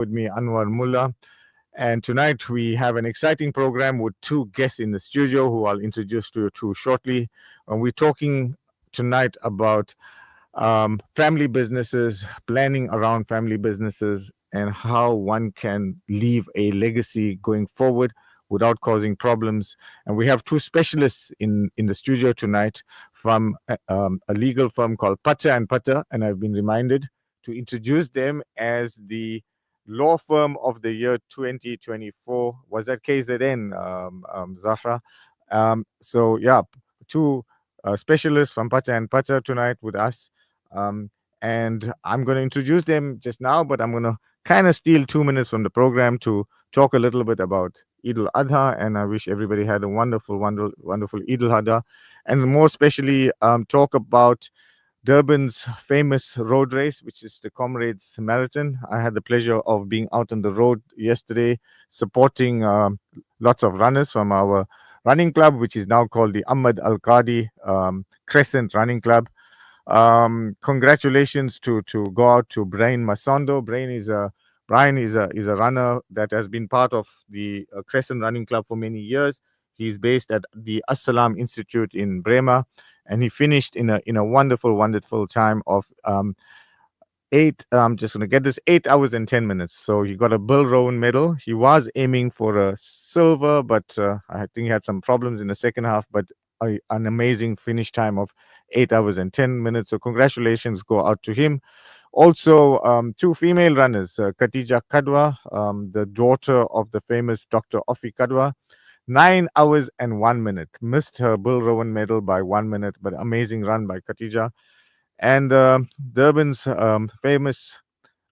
with me, Anwar Moolla. And tonight we have an exciting program with two guests in the studio who I'll introduce to you to shortly. And we're talking tonight about family businesses, planning around family businesses, and how one can leave a legacy going forward without causing problems. And we have two specialists in the studio tonight from a legal firm called Pacha and Pacha, and I've been reminded to introduce them as the law firm of the year 2024. Was that KZN, Zahra? So, two specialists from Pacha and Pacha tonight with us. Um, and I'm going to introduce them just now, but I'm going to kind of steal 2 minutes from the program to talk a little bit about Eid al-Adha. And I wish everybody had a wonderful Eid al-Adha. And more especially, talk about Durban's famous road race, which is the Comrades Marathon. I had the pleasure of being out on the road yesterday, supporting lots of runners from our running club, which is now called the Ahmad Al Qadi Crescent Running Club. Congratulations to go out to Brian Masondo. Brian is a runner that has been part of the Crescent Running Club for many years. He's based at the Assalam Institute in Brema, and he finished in a wonderful time of I'm just going to get this, 8 hours and 10 minutes. So he got a Bill Rowan medal. He was aiming for a silver, but I think he had some problems in the second half. But an amazing finish time of 8 hours and 10 minutes. So congratulations go out to him. Also, two female runners, Khatija Kadwa, the daughter of the famous Dr. Ofi Kadwa, 9 hours and 1 minute. Missed her Bill Rowan medal by 1 minute, but amazing run by Khatija. And Durban's famous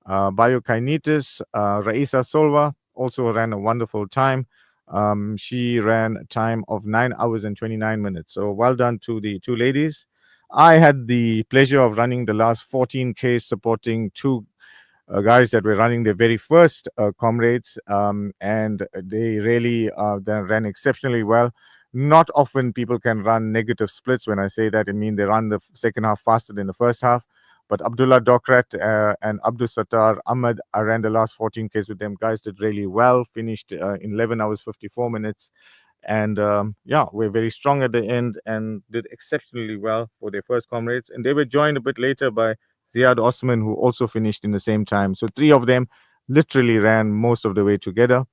biokinetis, Raisa Solva, also ran a wonderful time. She ran a time of 9 hours and 29 minutes. So well done to the two ladies. I had the pleasure of running the last 14K, supporting two guys that were running their very first comrades, and they really ran exceptionally well. Not often people can run negative splits. When I say that, I mean they run the second half faster than the first half. But Abdullah Dokrat and Abdul Sattar Ahmed, I ran the last 14Ks with them. Guys did really well, finished in 11 hours, 54 minutes. And we're very strong at the end and did exceptionally well for their first comrades. And they were joined a bit later by Ziad Osman, who also finished in the same time. So three of them literally ran most of the way together.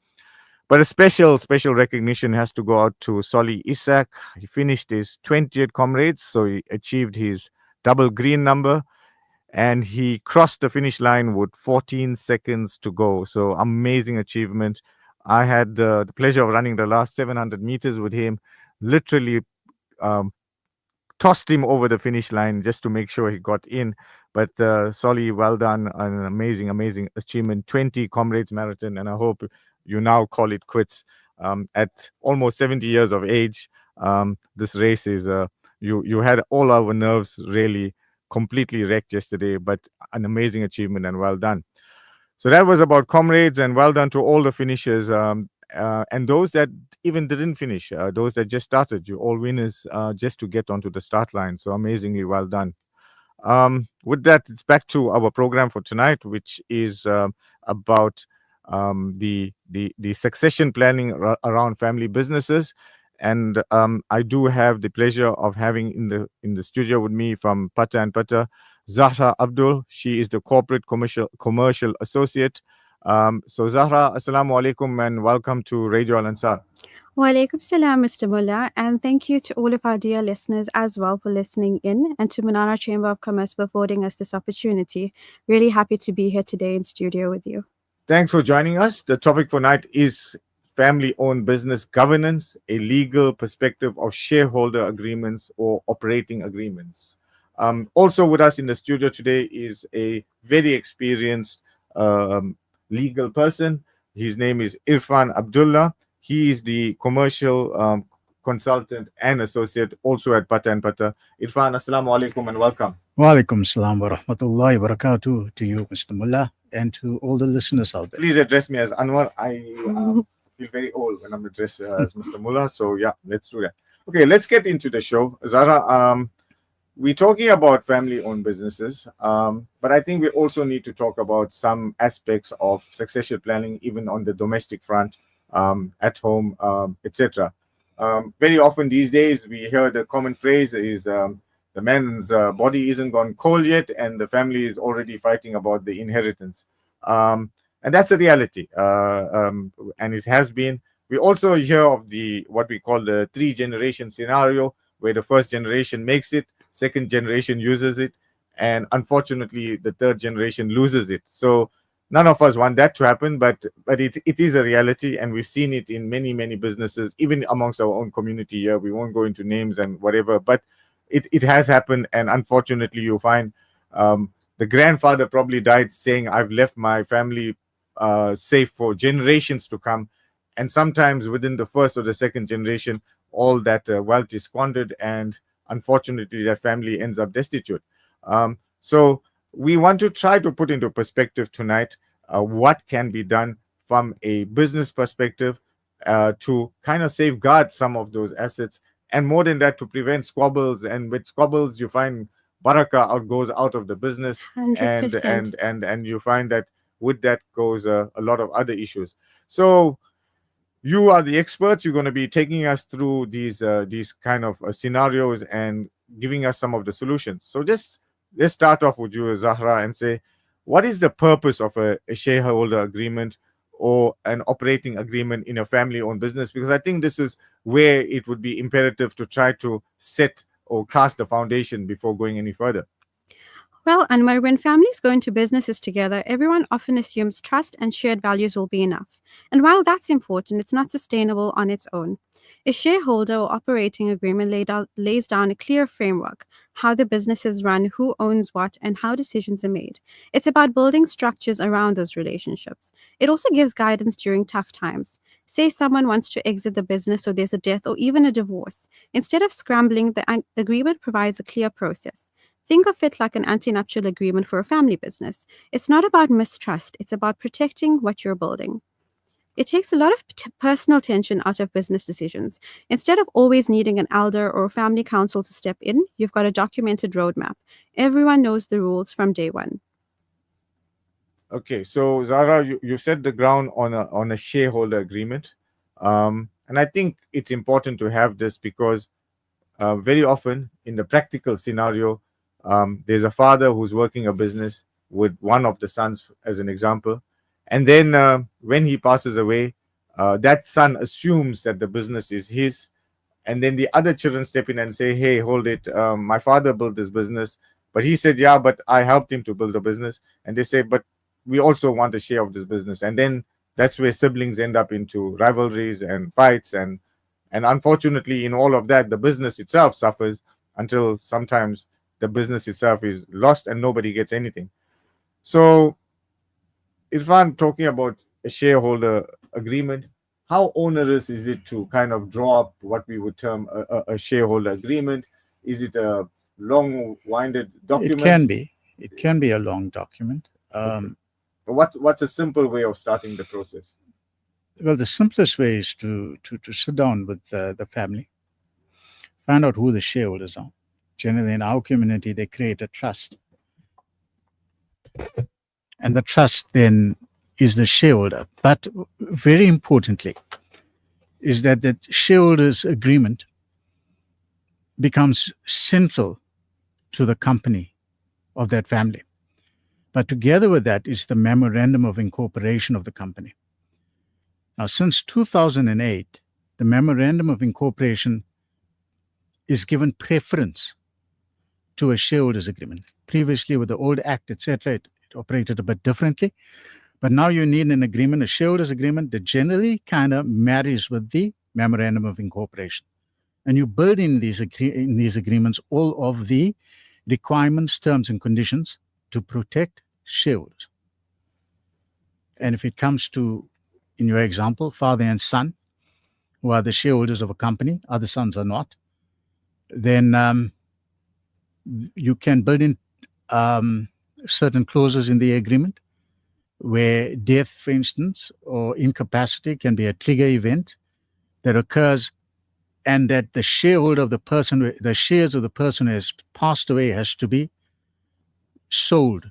But a special recognition has to go out to Solly Isak. He finished his 20th comrades, so he achieved his double green number, and he crossed the finish line with 14 seconds to go. So amazing achievement. I had the pleasure of running the last 700 meters with him. Literally tossed him over the finish line just to make sure he got in. But Solly, well done. An amazing achievement. 20 Comrades Marathon, and I hope you now call it quits. At almost 70 years of age, this race is, you had all our nerves really completely wrecked yesterday, but an amazing achievement and well done. So that was about comrades, and well done to all the finishers, and those that even didn't finish, those that just started. You all winners just to get onto the start line. So amazingly well done. With that, it's back to our program for tonight, which is about the succession planning around family businesses. And I do have the pleasure of having in the studio with me from Pacha and Pacha, Zahra Abdul. She is the corporate commercial associate. So Zahra, assalamu alaikum and welcome to Radio Al Ansar. Wa alaikum salam, Mr. Moolla, and thank you to all of our dear listeners as well for listening in, and to Minara Chamber of Commerce for affording us this opportunity. Really happy to be here today in studio with you. Thanks for joining us. The topic for tonight is family-owned business governance, a legal perspective of shareholder agreements or operating agreements. Also with us in the studio today is a very experienced legal person. His name is Irfan Abdullah. He is the commercial consultant and associate also at Pacha and Pacha. Irfan, assalamu alaikum and welcome. Wa alaikum salam wa rahmatullahi wa barakatuh to you, Mr. Moolla, and to all the listeners out there. Please address me as Anwar. I feel very old when I'm addressed as Mr. Moolla. So yeah, let's do that. Okay, let's get into the show. Zara, we're talking about family-owned businesses, but I think we also need to talk about some aspects of succession planning, even on the domestic front, at home, etc. Very often these days, we hear the common phrase is the man's body isn't gone cold yet, and the family is already fighting about the inheritance. And that's a reality, and it has been. We also hear of the what we call the three-generation scenario, where the first generation makes it, second generation uses it, and unfortunately the third generation loses it. So none of us want that to happen, but it is a reality, and we've seen it in many businesses, even amongst our own community here. We won't go into names and whatever, but it has happened, and unfortunately you find the grandfather probably died saying, I've left my family safe for generations to come, and sometimes within the first or the second generation all that wealth is squandered, and unfortunately that family ends up destitute. So we want to try to put into perspective tonight what can be done from a business perspective to kind of safeguard some of those assets, and more than that, to prevent squabbles. And with squabbles you find baraka goes out of the business, and 100%. and you find that with that goes a lot of other issues. So you are the experts. You're going to be taking us through these kind of scenarios and giving us some of the solutions. So just let's start off with you, Zahra, and say, what is the purpose of a shareholder agreement or an operating agreement in a family-owned business? Because I think this is where it would be imperative to try to set or cast the foundation before going any further. Well, Anwar, when families go into businesses together, everyone often assumes trust and shared values will be enough. And while that's important, it's not sustainable on its own. A shareholder or operating agreement lays down a clear framework: how the business is run, who owns what, and how decisions are made. It's about building structures around those relationships. It also gives guidance during tough times. Say someone wants to exit the business, or there's a death or even a divorce. Instead of scrambling, the agreement provides a clear process. Think of it like an anti-nuptial agreement for a family business. It's not about mistrust, it's about protecting what you're building. It takes a lot of personal tension out of business decisions. Instead of always needing an elder or a family council to step in, you've got a documented roadmap. Everyone knows the rules from day one. Okay, so Zara, you set the ground on a shareholder agreement, and I think it's important to have this because very often in the practical scenario, there's a father who's working a business with one of the sons, as an example, and then when he passes away, that son assumes that the business is his, and then the other children step in and say, hey, hold it, my father built this business, but he said, yeah, but I helped him to build the business. And they say, but we also want a share of this business. And then that's where siblings end up into rivalries and fights, and unfortunately in all of that the business itself suffers until sometimes the business itself is lost and nobody gets anything. So if I'm talking about a shareholder agreement, how onerous is it to kind of draw up what we would term a shareholder agreement? Is it a long-winded It document? can be. It can be a long document. Okay. What's a simple way of starting the process? Well, the simplest way is to sit down with the family, find out who the shareholders are. Generally, in our community, they create a trust. And the trust then is the shareholder. But very importantly, is that the shareholders' agreement becomes central to the company of that family. But together with that is the memorandum of incorporation of the company. Now, since 2008, the memorandum of incorporation is given preference to a shareholders agreement. Previously, with the old act, etc., it operated a bit differently. But now you need an agreement, a shareholders agreement that generally kind of marries with the memorandum of incorporation. And you build in these agreements all of the requirements, terms, and conditions to protect shareholders. And if it comes to, in your example, father and son, who are the shareholders of a company, other sons are not, then you can build in certain clauses in the agreement where death, for instance, or incapacity can be a trigger event that occurs and that the shareholder of the person, the shares of the person who has passed away has to be sold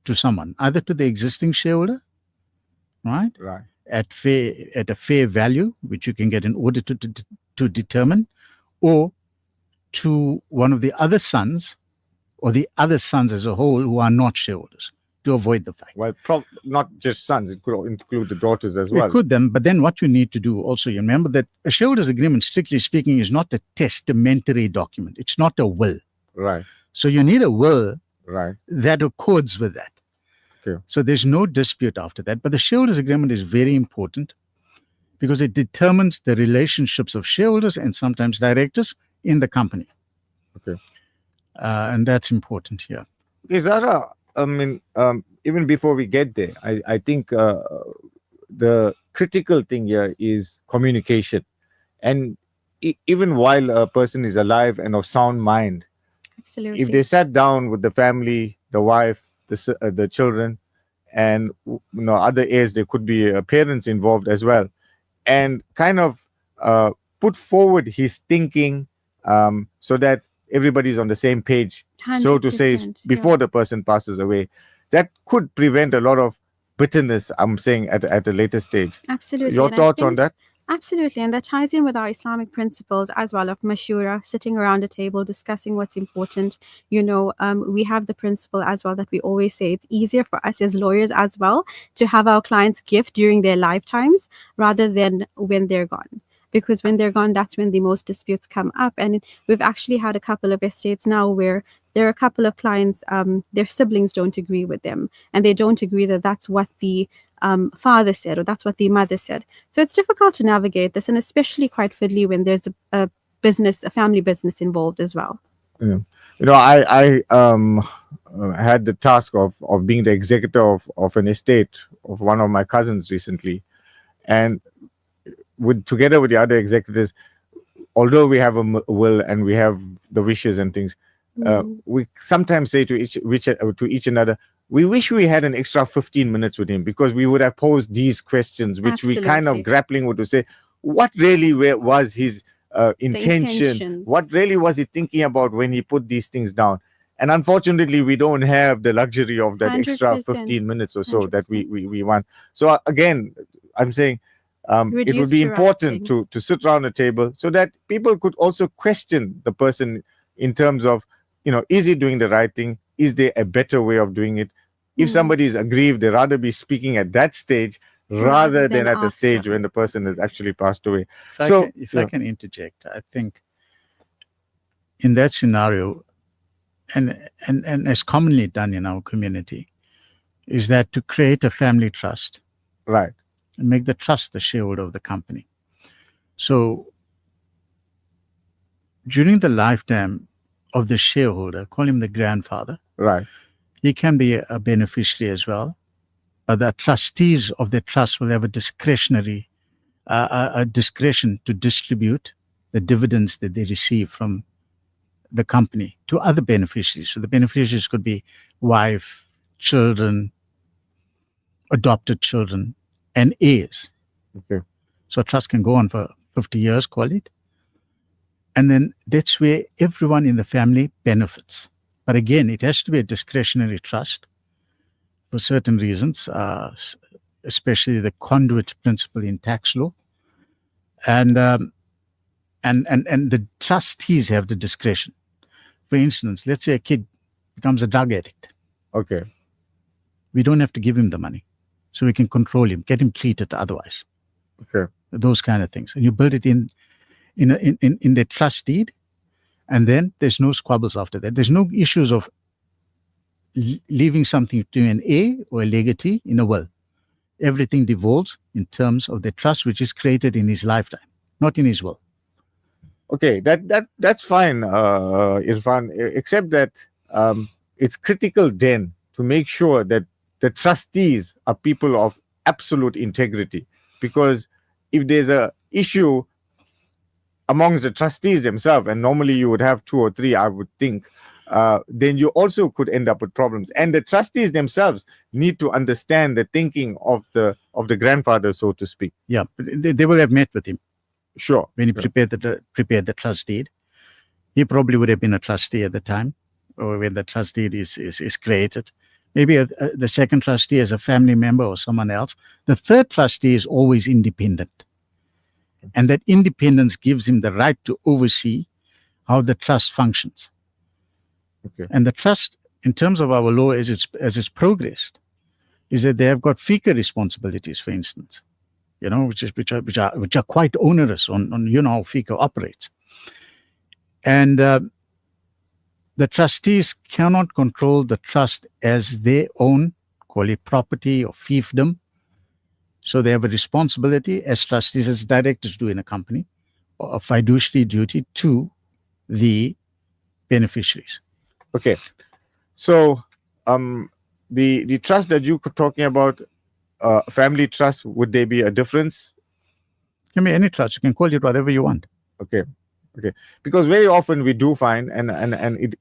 to someone, either to the existing shareholder, right, Right. at a fair value, which you can get an auditor to determine, or to one of the other sons, or the other sons as a whole who are not shareholders, to avoid the fact. Well, not just sons; it could include the daughters as It well. could then, but then what you need to do also, you remember that a shareholders agreement, strictly speaking, is not a testamentary document. It's not a will. Right. So you need a will Right. that accords with that. Okay. So there's no dispute after that. But the shareholders agreement is very important because it determines the relationships of shareholders and sometimes directors in the company. Okay. And that's important here. Okay, Zara. I mean, even before we get there, I think the critical thing here is communication, and even while a person is alive and of sound mind, Absolutely. if they sat down with the family, the wife, the children, and other heirs, there could be parents involved as well, and kind of put forward his thinking, so that everybody's on the same page, so to say, 100%, before yeah. the person passes away. That could prevent a lot of bitterness, I'm saying, at a later stage. Absolutely. Your And I thoughts on think that? absolutely. And that ties in with our Islamic principles as well of mashura, sitting around a table, discussing what's important. We have the principle as well that we always say it's easier for us as lawyers as well to have our clients gift during their lifetimes rather than when they're gone. Because when they're gone, that's when the most disputes come up. And we've actually had a couple of estates now where there are a couple of clients, their siblings don't agree with them. And they don't agree that that's what the father said or that's what the mother said. So it's difficult to navigate this, and especially quite fiddly when there's a family business involved as well. Yeah. I had the task of being the executor of an estate of one of my cousins recently, and together with the other executors, although we have a will and we have the wishes and things, we sometimes say to each another, we wish we had an extra 15 minutes with him, because we would have posed these questions, which we kind of Absolutely. grappling with, to say what really was his intention, intentions. what really was he thinking about when he put these things down. And unfortunately, we don't have the luxury of that extra 100%. 15 minutes or so that 100%. we want. So again, I'm saying it would Reduced be to important writing. to sit around a table so that people could also question the person in terms of, is he doing the right thing? Is there a better way of doing it? If somebody is aggrieved, they rather be speaking at that stage rather than at the stage after. when the person has actually passed away. If I can interject, I think in that scenario, and as commonly done in our community, is that to create a family trust Right. and make the trust the shareholder of the company. So during the lifetime of the shareholder, call him the grandfather, Right. he can be a beneficiary as well, but the trustees of the trust will have a discretionary a discretion to distribute the dividends that they receive from the company to other beneficiaries. So the beneficiaries could be wife, children, adopted children, and heirs. Okay. So a trust can go on for 50 years, call it. And then that's where everyone in the family benefits. But again, it has to be a discretionary trust for certain reasons, especially the conduit principle in tax law. And the trustees have the discretion. For instance, let's say a kid becomes a drug addict. Okay. We don't have to give him the money. So we can control him, get him treated otherwise. Okay. Those kind of things. And you build it in the trust deed, and then there's no squabbles after that. There's no issues of leaving something to an heir or a legatee in a will. Everything devolves in terms of the trust which is created in his lifetime, not in his will. Okay, that's fine, Irfan, except that it's critical then to make sure that the trustees are people of absolute integrity, because if there's a issue amongst the trustees themselves, and normally you would have 2 or 3, I would think, then you also could end up with problems. And the trustees themselves need to understand the thinking of the grandfather, so to speak. Yeah, they will have met with him. Sure. when he Yeah. prepared the trust deed. He probably would have been a trustee at the time, or when the trust deed is created. Maybe the second trustee is a family member or someone else. The third trustee is always independent. And that independence gives him the right to oversee how the trust functions. Okay. And the trust, in terms of our law as it's progressed, is that they have got FICA responsibilities, for instance, which are quite onerous on how FICA operates. And the trustees cannot control the trust as their own, call it property or fiefdom. So they have a responsibility as trustees, as directors do in a company, a fiduciary duty to the beneficiaries. Okay. So, the trust that you were talking about, family trust, would there be a difference? Give me any trust. You can call it whatever you want. Okay. Okay. Because very often we do find, and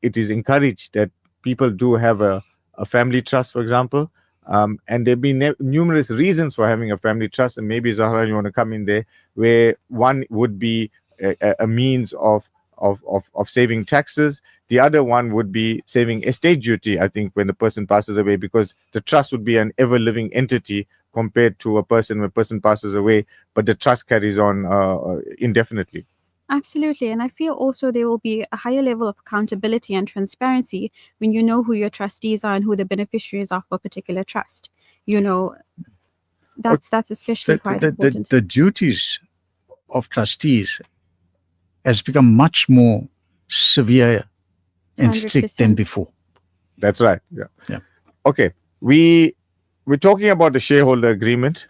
it is encouraged that people do have a family trust, for example. And there have been numerous reasons for having a family trust. And maybe, Zahra, you want to come in there, where one would be a means of saving taxes. The other one would be saving estate duty, I think, when the person passes away, because the trust would be an ever living entity compared to a person when a person passes away, but the trust carries on indefinitely. Absolutely. And I feel also there will be a higher level of accountability and transparency when you know who your trustees are and who the beneficiaries are for a particular trust. You know, that's especially quite important. The duties of trustees has become much more severe and strict than 100%. before. That's right. Yeah. Yeah. Okay. We're talking about the shareholder agreement,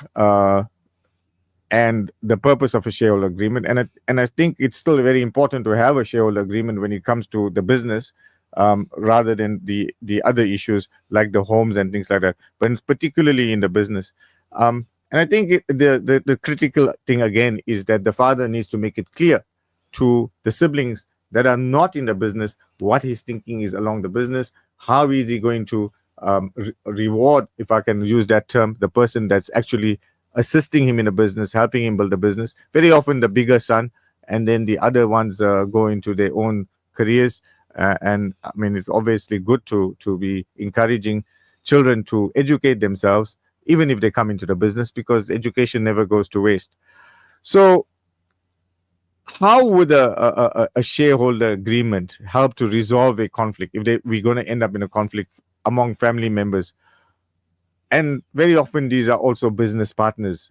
and the purpose of a shareholder agreement, and I think it's still very important to have a shareholder agreement when it comes to the business, rather than the other issues like the homes and things like that, but it's particularly in the business. And I think the critical thing again is that the father needs to make it clear to the siblings that are not in the business what his thinking is along the business. How is he going to reward, if I can use that term, the person that's actually assisting him in a business, helping him build a business? Very often the bigger son, and then the other ones go into their own careers. And I mean, it's obviously good to be encouraging children to educate themselves, even if they come into the business, because education never goes to waste. So, how would a shareholder agreement help to resolve a conflict if we're going to end up in a conflict among family members? And very often these are also business partners,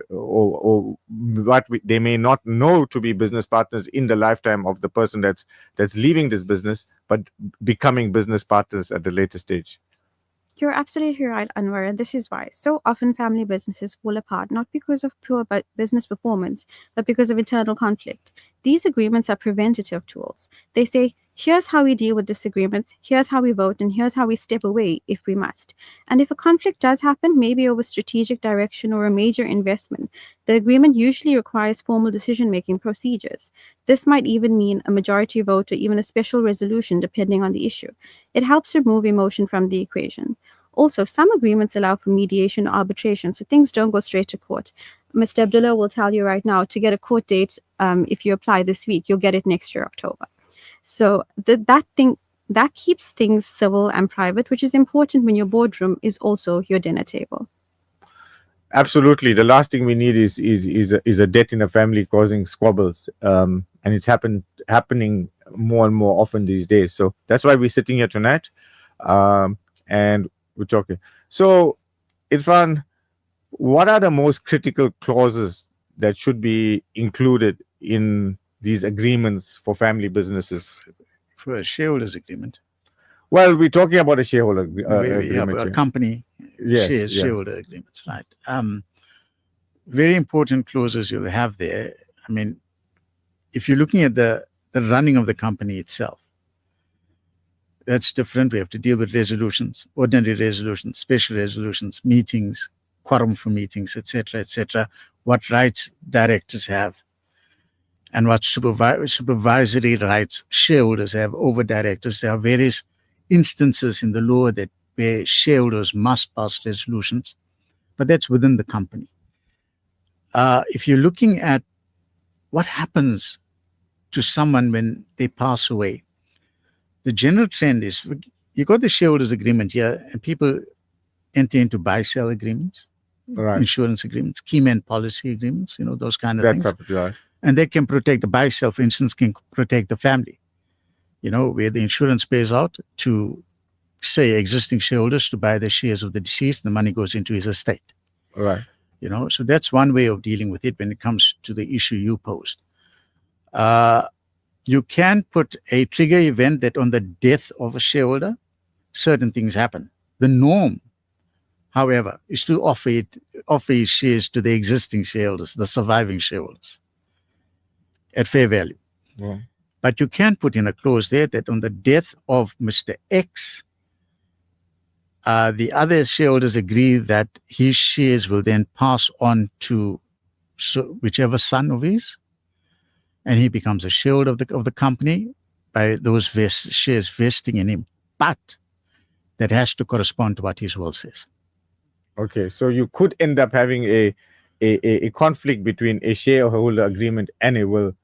or what they may not know to be business partners in the lifetime of the person that's leaving this business, but becoming business partners at the later stage. You're absolutely right, Anwar, and this is why so often family businesses fall apart not because of poor business performance, but because of internal conflict. These agreements are preventative tools. They say, here's how we deal with disagreements, here's how we vote, and here's how we step away if we must. And if a conflict does happen, maybe over strategic direction or a major investment, the agreement usually requires formal decision making procedures. This might even mean a majority vote or even a special resolution, depending on the issue. It helps remove emotion from the equation. Also, some agreements allow for mediation or arbitration, so things don't go straight to court. Mr. Abdullah will tell you right now, to get a court date, if you apply this week, you'll get it next year, October. So that keeps things civil and private, which is important when your boardroom is also your dinner table. Absolutely, the last thing we need is a debt in a family causing squabbles, and it's happening more and more often these days. So that's why we're sitting here tonight, and we're talking. So, Irfan, what are the most critical clauses that should be included in these agreements for family businesses? For a shareholders agreement. Well, we're talking about a shareholder agreement. A company Yes, shareholder agreements, right? Very important clauses you'll have there. I mean, if you're looking at the running of the company itself, that's different. We have to deal with resolutions, ordinary resolutions, special resolutions, meetings, quorum for meetings, etc., what rights directors have, and what supervisory rights shareholders have over directors. There are various instances in the law where shareholders must pass resolutions, but that's within the company. If you're looking at what happens to someone when they pass away? The general trend is you got the shareholders agreement here, and people enter into buy-sell agreements, Right. insurance agreements, key man policy agreements, those kind of That's things. absolutely right. And they can protect the buy-sell, for instance, can protect the family, where the insurance pays out to, say, existing shareholders to buy the shares of the deceased. The money goes into his estate. Right. So that's one way of dealing with it when it comes to the issue you posed. You can put a trigger event that on the death of a shareholder, certain things happen. The norm, however, is to offer his shares to the existing shareholders, the surviving shareholders, at fair value. Yeah. But you can put in a clause there that on the death of Mr. X, the other shareholders agree that his shares will then pass on to whichever son of his, and he becomes a shareholder of the company by those shares vesting in him. But that has to correspond to what his will says. Okay, so you could end up having a conflict between a shareholder agreement and a will,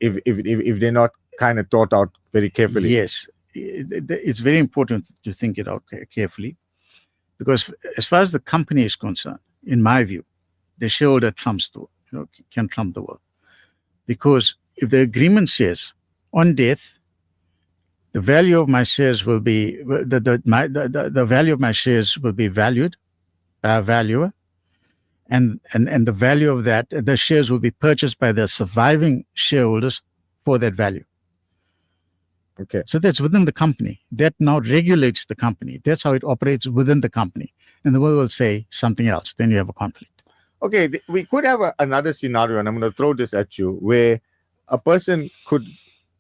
if they're not kind of thought out very carefully. Yes, it's very important to think it out carefully, because as far as the company is concerned, in my view, the shareholder trumps can trump the will. Because if the agreement says on death, the value of my shares will be the value of my shares will be valued by a valuer, and the value of that, the shares will be purchased by the surviving shareholders for that value. Okay. So that's within the company. That now regulates the company. That's how it operates within the company. And the will say something else. Then you have a conflict. Okay, we could have another scenario, and I'm going to throw this at you, where a person could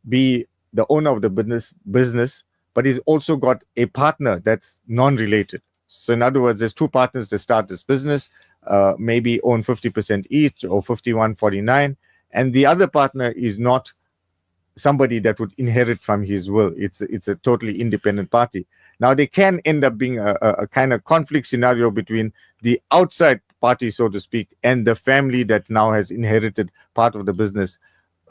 be the owner of the business, but he's also got a partner that's non-related. So in other words, there's two partners that start this business, maybe own 50% each or 51-49, and the other partner is not somebody that would inherit from his will. It's a totally independent party. Now, they can end up being a kind of conflict scenario between the outside party, so to speak, and the family that now has inherited part of the business.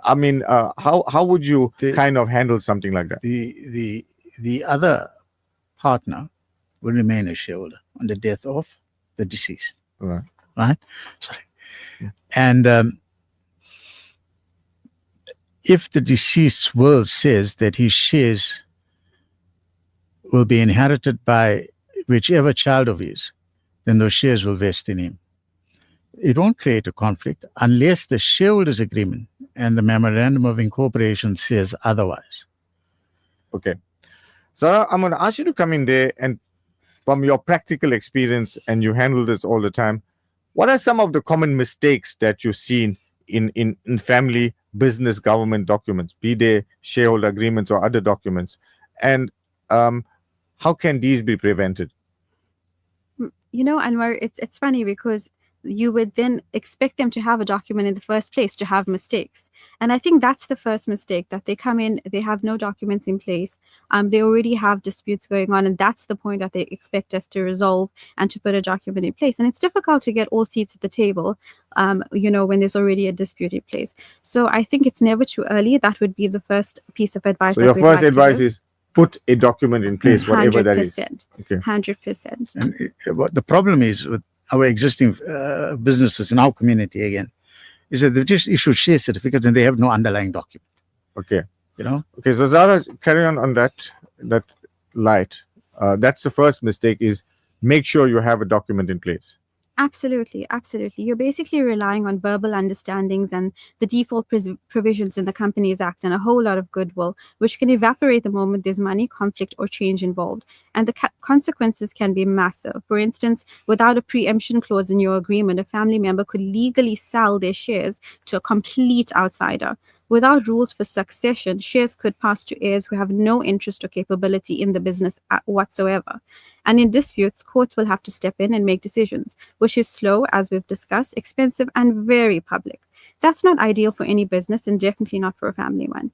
I mean, how would you kind of handle something like that? The other partner will remain a shareholder on the death of the deceased. Right? Sorry. And if the deceased's will says that his shares will be inherited by whichever child of his, then those shares will vest in him. It won't create a conflict unless the shareholders agreement and the memorandum of incorporation says otherwise. Okay. So I'm going to ask you to come in there, and from your practical experience, and you handle this all the time, what are some of the common mistakes that you've seen in family, business, government documents, be they shareholder agreements or other documents? And how can these be prevented? Anwar, it's funny because you would then expect them to have a document in the first place to have mistakes. And I think that's the first mistake, that they come in, they have no documents in place. They already have disputes going on. And that's the point that they expect us to resolve and to put a document in place. And it's difficult to get all seats at the table, when there's already a dispute in place. So I think it's never too early. That would be the first piece of advice. So your first advice is put a document in place, whatever that is. 100%. And what the problem is with our existing businesses in our community, again, is that they just issue share certificates and they have no underlying document. Okay. Okay, so Zara, carry on that light. That's the first mistake, is make sure you have a document in place. Absolutely. You're basically relying on verbal understandings and the default provisions in the Companies Act and a whole lot of goodwill, which can evaporate the moment there's money, conflict, or change involved. And the consequences can be massive. For instance, without a preemption clause in your agreement, a family member could legally sell their shares to a complete outsider. Without rules for succession, shares could pass to heirs who have no interest or capability in the business whatsoever. And in disputes, courts will have to step in and make decisions, which is slow, as we've discussed, expensive, and very public. That's not ideal for any business, and definitely not for a family one.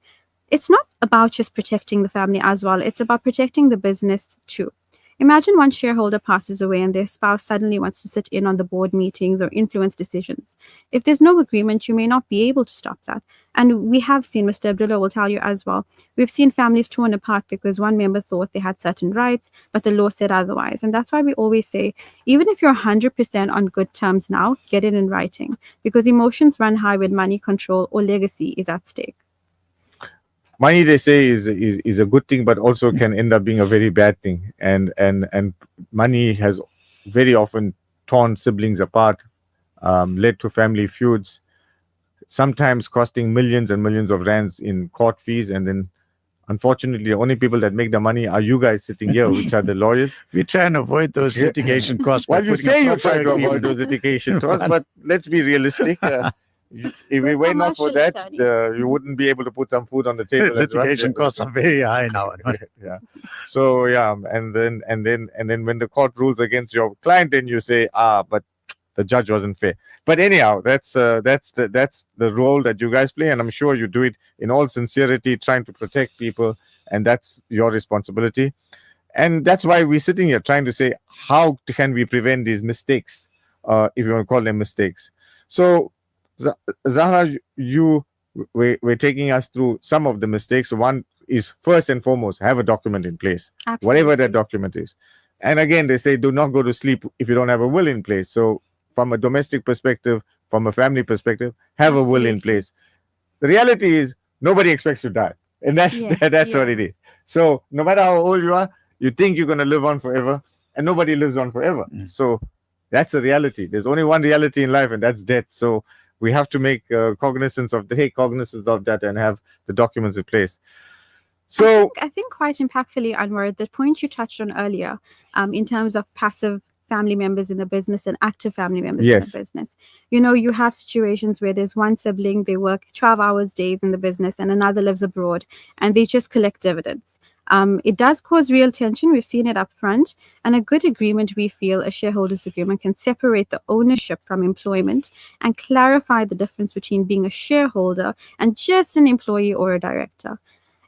It's not about just protecting the family as well. It's about protecting the business too. Imagine one shareholder passes away and their spouse suddenly wants to sit in on the board meetings or influence decisions. If there's no agreement, you may not be able to stop that. And we have seen, Mr. Abdullah will tell you as well, we've seen families torn apart because one member thought they had certain rights, but the law said otherwise. And that's why we always say, even if you're 100% on good terms now, get it in writing, because emotions run high when money, control, or legacy is at stake. Money, they say, is a good thing, but also can end up being a very bad thing. And money has very often torn siblings apart, led to family feuds, sometimes costing millions and millions of rands in court fees. And then, unfortunately, the only people that make the money are you guys sitting here, which are the lawyers. We try and avoid those litigation costs. Well, you say you try to avoid those litigation costs, but let's be realistic. If we were not for that, you wouldn't be able to put some food on the table. Litigation costs are very high now. Yeah. So yeah, and then when the court rules against your client, then you say, but the judge wasn't fair. But anyhow, that's the role that you guys play, and I'm sure you do it in all sincerity, trying to protect people, and that's your responsibility. And that's why we're sitting here trying to say, how can we prevent these mistakes, if you want to call them mistakes. So Zahra, you were taking us through some of the mistakes. One is, first and foremost, have a document in place, whatever that document is. And again, they say, do not go to sleep if you don't have a will in place. So from a domestic perspective, from a family perspective, have a will in place. The reality is, nobody expects to die. And that's what it is. So no matter how old you are, you think you're going to live on forever, and nobody lives on forever. So that's the reality. There's only one reality in life, and that's death. So we have to make cognizance of that and have the documents in place. So I think quite impactfully, Anwar, the point you touched on earlier, in terms of passive family members in the business and active family members in the business. You have situations where there's one sibling, they work 12 hours days in the business, and another lives abroad, and they just collect dividends. It does cause real tension. We've seen it up front. And a good agreement, we feel, a shareholders agreement, can separate the ownership from employment and clarify the difference between being a shareholder and just an employee or a director.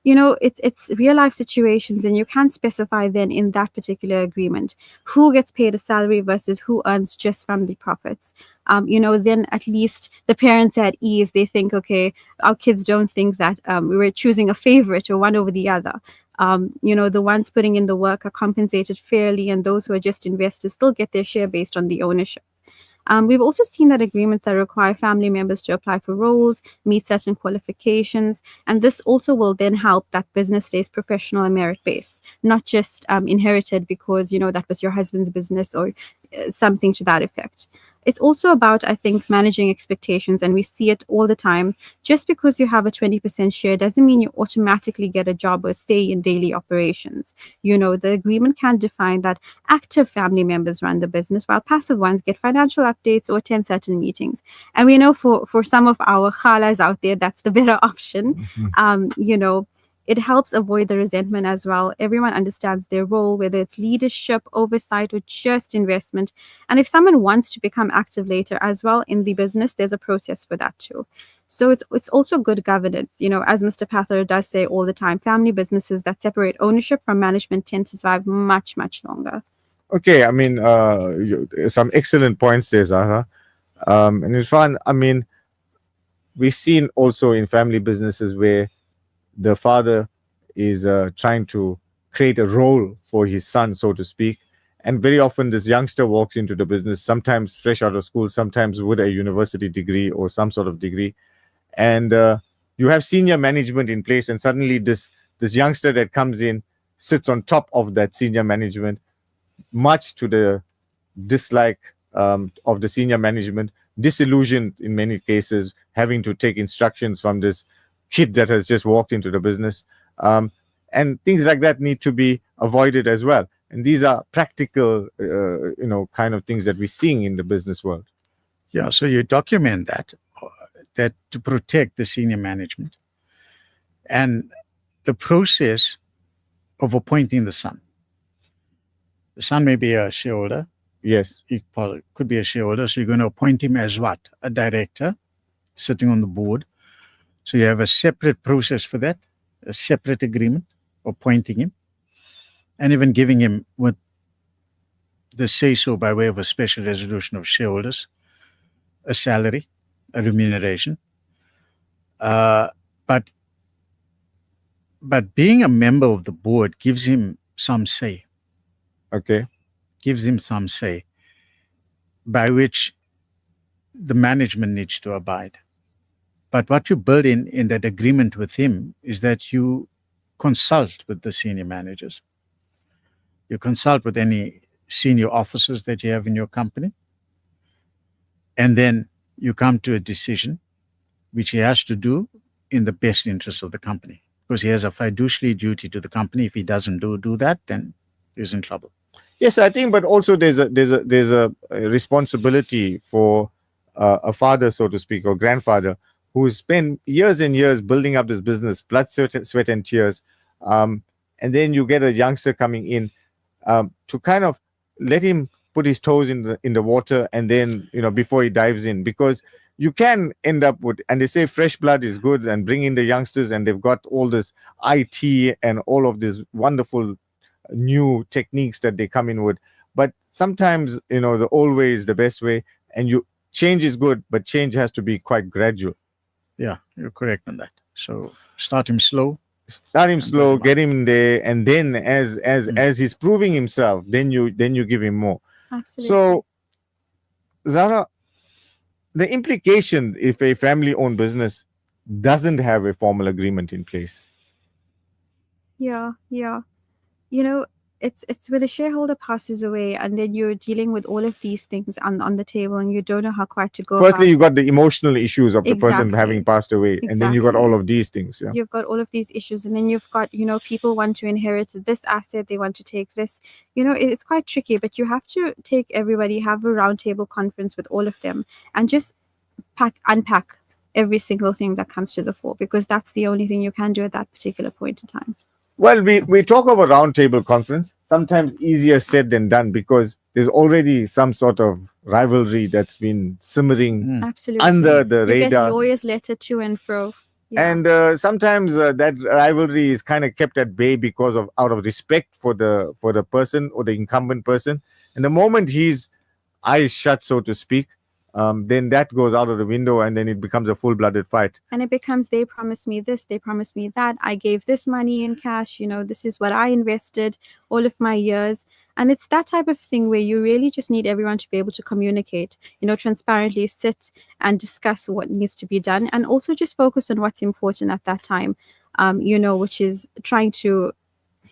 It's real life situations, and you can specify then in that particular agreement who gets paid a salary versus who earns just from the profits. Then at least the parents are at ease. They think, okay, our kids don't think that we were choosing a favorite or one over the other. The ones putting in the work are compensated fairly, and those who are just investors still get their share based on the ownership. We've also seen that agreements that require family members to apply for roles, meet certain qualifications, and this also will then help that business stays professional and merit-based, not just inherited because, that was your husband's business or something to that effect. It's also about, I think, managing expectations, and we see it all the time. Just because you have a 20% share doesn't mean you automatically get a job or say in daily operations. The agreement can define that active family members run the business while passive ones get financial updates or attend certain meetings. And we know for some of our khalas out there, that's the better option. It helps avoid the resentment as well. Everyone understands their role, whether it's leadership, oversight, or just investment. And if someone wants to become active later as well in the business, there's a process for that too. So it's also good governance. As Mr. Pathar does say all the time, family businesses that separate ownership from management tend to survive much, much longer. Okay, I mean, some excellent points there, Zahra. And Irfan, I mean, we've seen also in family businesses where the father is trying to create a role for his son, so to speak. And very often this youngster walks into the business, sometimes fresh out of school, sometimes with a university degree or some sort of degree. And you have senior management in place, and suddenly this youngster that comes in sits on top of that senior management, much to the dislike of the senior management, disillusioned in many cases, having to take instructions from this kid that has just walked into the business. And things like that need to be avoided as well. And these are practical, kind of things that we're seeing in the business world. Yeah, so you document that to protect the senior management and the process of appointing the son. The son may be a shareholder. Yes. He could be a shareholder. So you're going to appoint him as what? A director sitting on the board. So you have a separate process for that, a separate agreement, appointing him, and even giving him with the say-so by way of a special resolution of shareholders, a salary, a remuneration. But being a member of the board gives him some say. Okay. Gives him some say by which the management needs to abide. But what you build in that agreement with him is that you consult with the senior managers. You consult with any senior officers that you have in your company. And then you come to a decision which he has to do in the best interest of the company, because he has a fiduciary duty to the company. If he doesn't do that, then he's in trouble. Yes, I think, but also there's a responsibility for a father, so to speak, or grandfather, who spent years and years building up this business, blood, sweat and tears, and then you get a youngster coming in to kind of let him put his toes in the water, and then before he dives in, because you can end up with, and they say fresh blood is good, and bring in the youngsters, and they've got all this IT and all of this wonderful new techniques that they come in with. But sometimes the old way is the best way, and change is good, but change has to be quite gradual. Yeah, you're correct on that. So start him slow, get him there, and then as he's proving himself, then you give him more. Absolutely. So Zara, the implication if a family owned business doesn't have a formal agreement in place. Yeah. It's when a shareholder passes away, and then you're dealing with all of these things on the table, and you don't know how quite to go. Firstly, you got the emotional issues of the person Exactly. having passed away, and then you got all of these things. Yeah. You've got all of these issues, and then you've got people want to inherit this asset, they want to take this. It's quite tricky, but you have to take everybody, have a roundtable conference with all of them, and just unpack every single thing that comes to the fore, because that's the only thing you can do at that particular point in time. Well, we talk of a roundtable conference, sometimes easier said than done, because there's already some sort of rivalry that's been simmering Absolutely. under the You radar. get lawyers letter to and fro. Yeah. And sometimes that rivalry is kind of kept at bay because of out of respect for the person or the incumbent person. And the moment his eyes shut, so to speak, then that goes out of the window, and then it becomes a full-blooded fight. And it becomes, they promised me this, they promised me that, I gave this money in cash, this is what I invested all of my years. And it's that type of thing where you really just need everyone to be able to communicate, transparently, sit and discuss what needs to be done, and also just focus on what's important at that time, which is trying to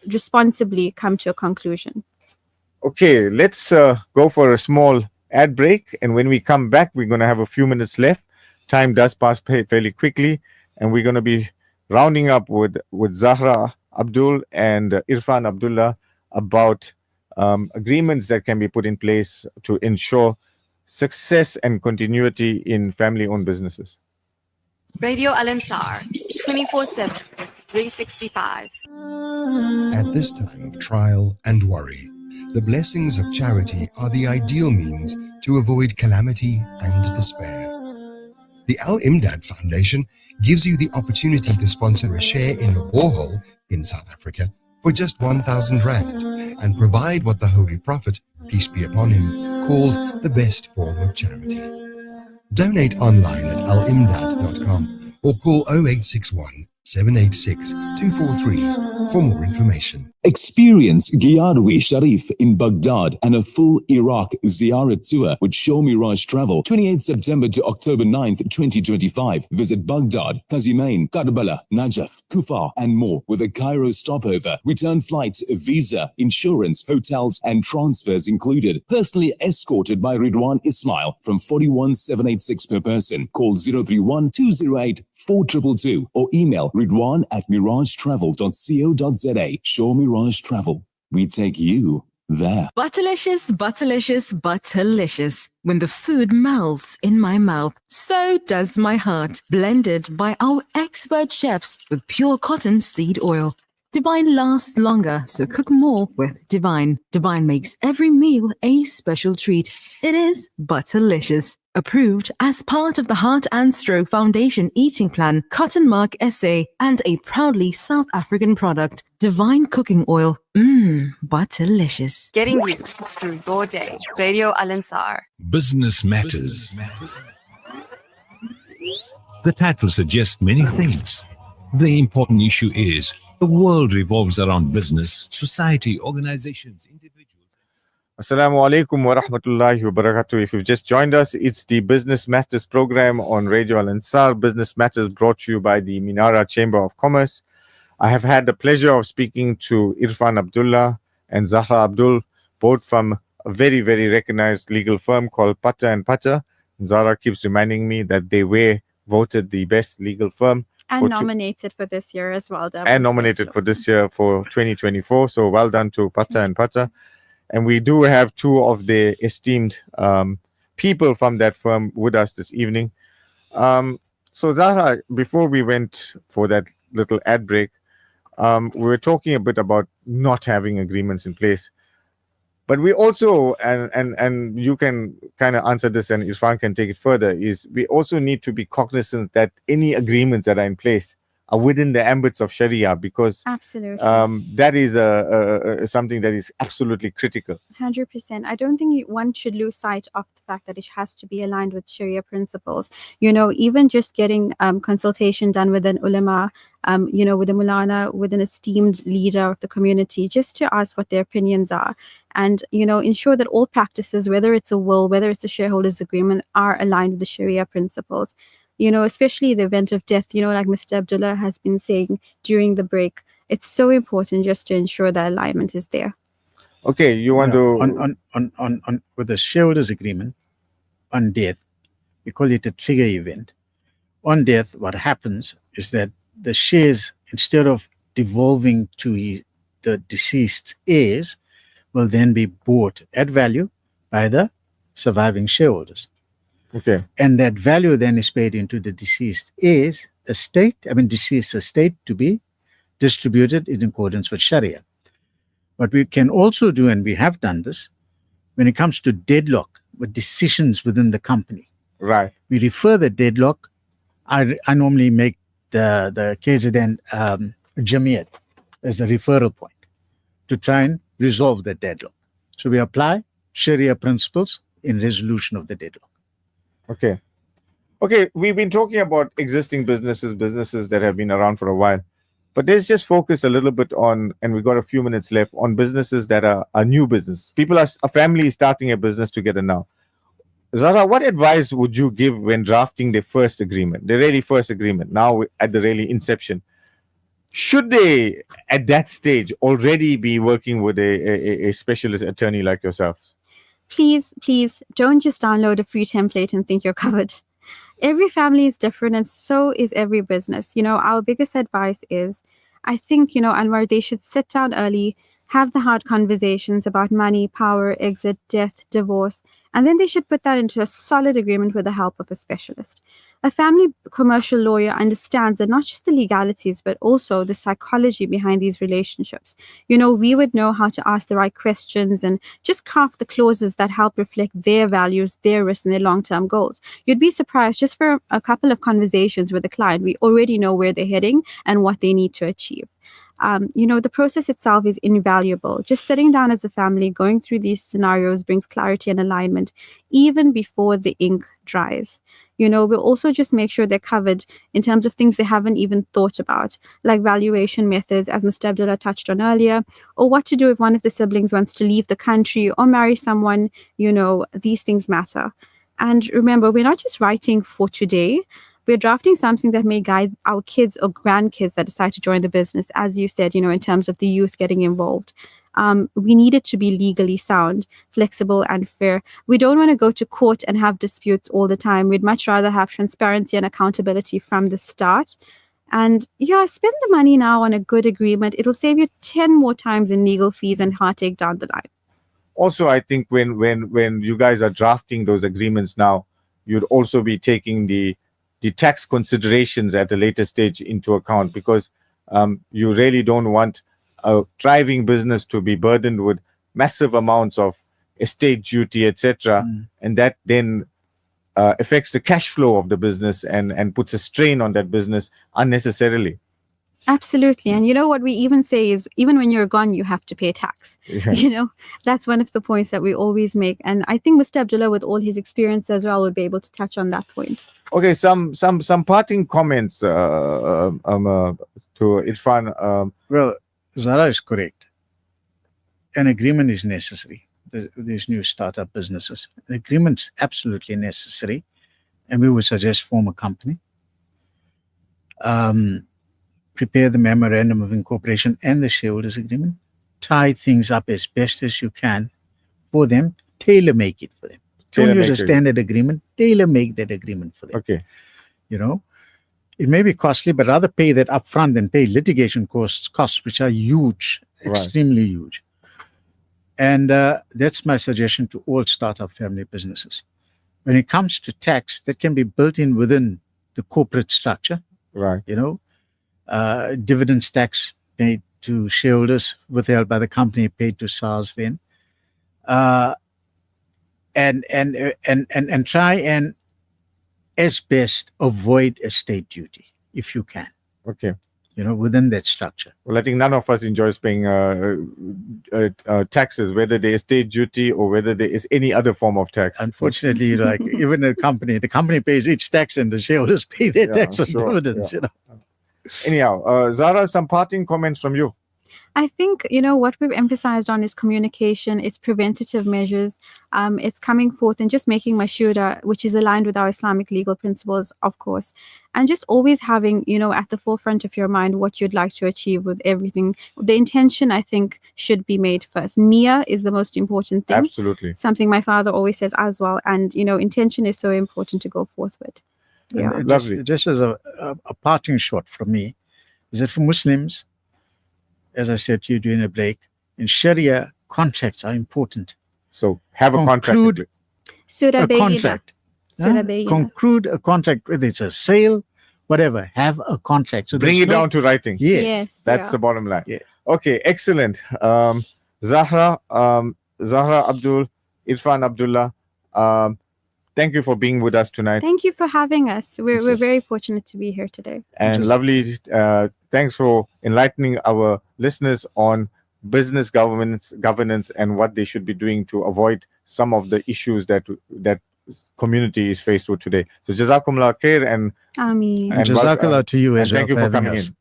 responsibly come to a conclusion. Okay, let's go for a small ad break, and when we come back, we're going to have a few minutes left. Time does pass fairly quickly, and we're going to be rounding up with Zahra Abdul and Irfan Abdullah about agreements that can be put in place to ensure success and continuity in family-owned businesses. Radio Ansaar, 24/7, 365. At this time of trial and worry, the blessings of charity are the ideal means to avoid calamity and despair. The Al-Imdad Foundation gives you the opportunity to sponsor a share in a borehole in South Africa for just 1,000 Rand and provide what the Holy Prophet, peace be upon him, called the best form of charity. Donate online at alimdad.com or call 0861 786 243 for more information. Experience RADUI Sharif in Baghdad and a full Iraq Ziyarat tour with Show Mirage Travel, 28th September to October 9th, 2025. Visit Baghdad, Qazimain, Karbala, Najaf, Kufa, and more with a Cairo stopover. Return flights, visa, insurance, hotels, and transfers included. Personally escorted by Ridwan Ismail from 41,786 per person. Call 031 208 4222 or email ridwan@miragetravel.co.za. Show Mirage Travel. We take you there. Butterlicious, butterlicious, butterlicious. When the food melts in my mouth, so does my heart. Blended by our expert chefs with pure cotton seed oil. Divine lasts longer, so cook more with Divine. Divine makes every meal a special treat. It is butterlicious. Approved as part of the Heart and Stroke Foundation Eating Plan, Cotton Mark SA, and a proudly South African product. Divine Cooking Oil. Butterlicious. Getting you through your day. Radio Al-Ansar. Business Matters. The title suggests many things. The important issue is the world revolves around business, society, organizations, individuals. Assalamu alaikum wa rahmatullahi wa barakatuh. If you've just joined us, it's the Business Matters program on Radio Al-Ansar. Business Matters brought to you by the Minara Chamber of Commerce. I have had the pleasure of speaking to Irfan Abdullah and Zahra Abdul, both from a very, very recognized legal firm called Pata and Pata. Zahra keeps reminding me that they were voted the best legal firm. And nominated for this year as well. And nominated for this year for 2024. So well done to Pata and Pata. And we do have two of the esteemed people from that firm with us this evening. So Zahra, before we went for that little ad break, we were talking a bit about not having agreements in place. But we also, and you can kind of answer this and Irfan can take it further, is we also need to be cognizant that any agreements that are in place are within the ambits of Sharia, because absolutely that is something that is absolutely critical. 100%. I don't think one should lose sight of the fact that it has to be aligned with Sharia principles. You know, even just getting consultation done with an ulama, with a Maulana, with an esteemed leader of the community, just to ask what their opinions are. And, ensure that all practices, whether it's a will, whether it's a shareholders agreement, are aligned with the Sharia principles. Especially the event of death, like Mr. Abdullah has been saying during the break, it's so important just to ensure that alignment is there. Okay, you want to... On with the shareholders agreement, on death, we call it a trigger event. On death, what happens is that the shares, instead of devolving to the deceased heirs, will then be bought at value by the surviving shareholders. Okay. And that value then is paid into the deceased heirs deceased estate to be distributed in accordance with Sharia. But we can also do, and we have done this, when it comes to deadlock with decisions within the company. Right. We refer the deadlock. I normally make the KZN Jamiat as a referral point to try and resolve the deadlock. So we apply Sharia principles in resolution of the deadlock. Okay, we've been talking about existing businesses that have been around for a while. But let's just focus a little bit on, and we've got a few minutes left, on businesses that are a new business. A family is starting a business together now. Zara, what advice would you give when drafting their first agreement, the really first agreement, now at the really inception? Should they, at that stage, already be working with a specialist attorney like yourselves? Please don't just download a free template and think you're covered. Every family is different, and so is every business. Our biggest advice is, I think, Anwar, they should sit down early, have the hard conversations about money, power, exit, death, divorce, and then they should put that into a solid agreement with the help of a specialist. A family commercial lawyer understands that not just the legalities, but also the psychology behind these relationships. We would know how to ask the right questions and just craft the clauses that help reflect their values, their risks, and their long-term goals. You'd be surprised, just for a couple of conversations with the client, we already know where they're heading and what they need to achieve. The process itself is invaluable. Just sitting down as a family, going through these scenarios brings clarity and alignment even before the ink dries. We'll also just make sure they're covered in terms of things they haven't even thought about, like valuation methods, as Mr. Abdullah touched on earlier, or what to do if one of the siblings wants to leave the country or marry someone. These things matter. And remember, we're not just writing for today. We're drafting something that may guide our kids or grandkids that decide to join the business, as you said, in terms of the youth getting involved. We need it to be legally sound, flexible, and fair. We don't want to go to court and have disputes all the time. We'd much rather have transparency and accountability from the start. And spend the money now on a good agreement. It'll save you 10 more times in legal fees and heartache down the line. Also, I think when you guys are drafting those agreements now, you'd also be taking the tax considerations at a later stage into account, because You really don't want a thriving business to be burdened with massive amounts of estate duty, etc., and that then affects the cash flow of the business and puts a strain on that business unnecessarily. Absolutely. And you know what we even say is, even when you're gone, you have to pay tax. Yeah. You know, that's one of the points that we always make. And I think Mr. Abdullah, with all his experience as well, would be able to touch on that point. Okay, some parting comments to Irfan. Well, Zara is correct. An agreement is necessary. These new startup businesses. An agreement's absolutely necessary. And we would suggest form a company. Prepare the memorandum of incorporation and the shareholders agreement. Tie things up as best as you can for them. Tailor-make it for them. Don't use a standard agreement. Tailor-make that agreement for them. Okay. You know, it may be costly, but rather pay that upfront than pay litigation costs which are huge, extremely huge. And that's my suggestion to all startup family businesses. When it comes to tax, that can be built in within the corporate structure. Right. You know, dividends tax paid to shareholders, withheld by the company, paid to SARS then. And try and, as best, avoid estate duty if you can. Okay. You know, within that structure. Well, I think none of us enjoys paying taxes, whether there is estate duty or whether there is any other form of tax. Unfortunately, like even the company pays its tax and the shareholders pay their tax on dividends. You know. Anyhow, Zara, some parting comments from you. I think, you know, what we've emphasized on is communication, it's preventative measures, it's coming forth and just making mashura, which is aligned with our Islamic legal principles, of course, and just always having, you know, at the forefront of your mind what you'd like to achieve with everything. The intention, I think, should be made first. Niyyah is the most important thing. Absolutely. Something my father always says as well. And, you know, intention is so important to go forth with. Yeah. Lovely. Just as a parting shot from me, is that for Muslims, as I said to you during the break, in Sharia, contracts are important. So have a contract. A contract. Conclude a contract, whether it's a sale, whatever. Have a contract. So bring it down to writing. Yes. That's the bottom line. Yeah. Okay, excellent. Zahra Abdul, Irfan Abdullah, thank you for being with us tonight. Thank you for having us. We're very fortunate to be here today. And lovely. Thanks for enlightening our listeners on business governance and what they should be doing to avoid some of the issues that community is faced with today. So Jazakumullah khair and Ameen. And Jazakallah to you as well. Thank you for coming in.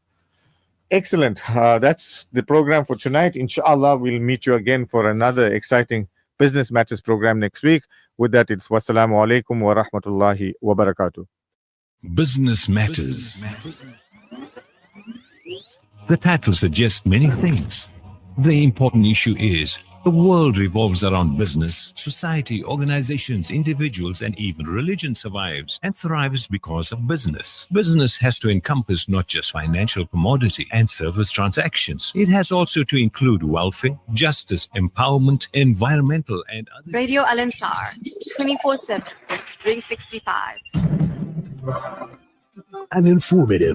Excellent. That's the program for tonight. Inshallah, we'll meet you again for another exciting Business Matters program next week. With that, it's wassalamu alaikum wa rahmatullahi wa barakatuh. Business Matters. The title suggests many things. The important issue is the world revolves around business, society, organizations, individuals, and even religion survives and thrives because of business. Business has to encompass not just financial commodity and service transactions. It has also to include welfare, justice, empowerment, environmental, and other. Radio Al-Ansar, 24/7, 365. An informative